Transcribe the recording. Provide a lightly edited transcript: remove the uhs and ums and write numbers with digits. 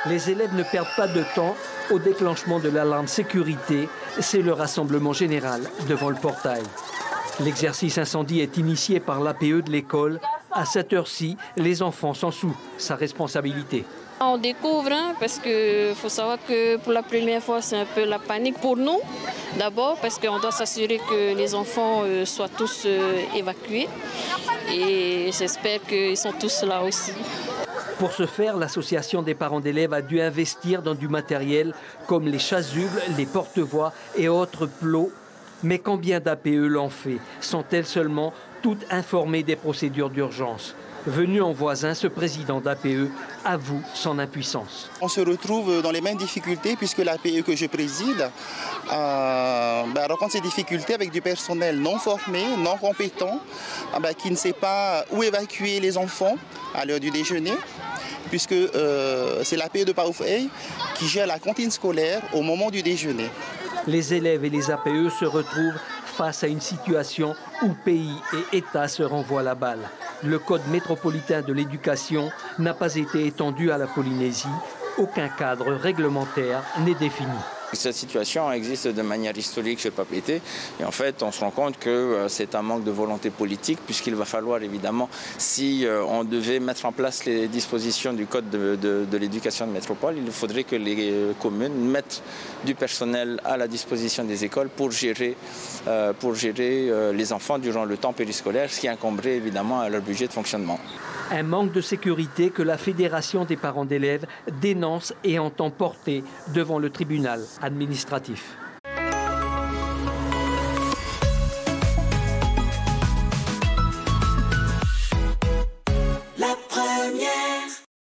Les élèves ne perdent pas de temps au déclenchement de l'alarme sécurité. C'est le rassemblement général devant le portail. L'exercice incendie est initié par l'APE de l'école. À cette heure-ci, les enfants sont sous sa responsabilité. On découvre, parce qu'il faut savoir que pour la première fois, c'est un peu la panique pour nous. D'abord parce qu'on doit s'assurer que les enfants soient tous évacués. Et j'espère qu'ils sont tous là aussi. Pour ce faire, l'association des parents d'élèves a dû investir dans du matériel comme les chasubles, les porte-voix et autres plots. Mais combien d'APE l'ont fait? Sont-elles seulement toutes informées des procédures d'urgence? Venu en voisin, ce président d'APE avoue son impuissance. On se retrouve dans les mêmes difficultés puisque l'APE que je préside rencontre ces difficultés avec du personnel non formé, non compétent, qui ne sait pas où évacuer les enfants à l'heure du déjeuner, puisque c'est l'APE de Paoufey qui gère la cantine scolaire au moment du déjeuner. Les élèves et les APE se retrouvent face à une situation où pays et État se renvoient la balle. Le code métropolitain de l'éducation n'a pas été étendu à la Polynésie. Aucun cadre réglementaire n'est défini. Cette situation existe de manière historique chez Papeete et en fait on se rend compte que c'est un manque de volonté politique puisqu'il va falloir évidemment, si on devait mettre en place les dispositions du code de l'éducation de métropole, il faudrait que les communes mettent du personnel à la disposition des écoles pour gérer les enfants durant le temps périscolaire, ce qui incomberait évidemment à leur budget de fonctionnement. Un manque de sécurité que la Fédération des parents d'élèves dénonce et entend porter devant le tribunal administratif.